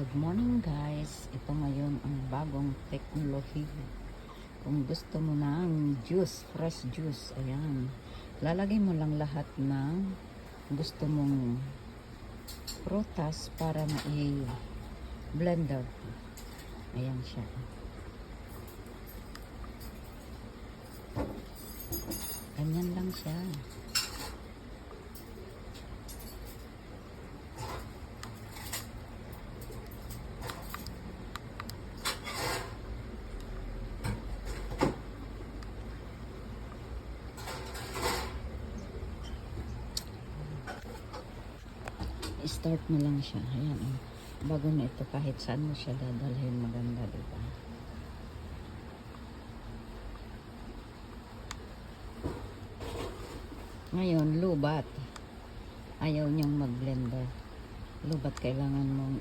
Good morning guys. Ito ngayon ang bagong technology. Kung gusto mo ng juice, fresh juice, ayan. Lalagay mo lang lahat ng gusto mong prutas para ma-blender. Ayan siya. Ganyan lang siya. Start mo lang siya. Ayan. Bago na ito, kahit saan mo siya dadalhin, maganda, diba? Ngayon, lubat. Ayaw niyong mag-blender. Lubat, kailangan mong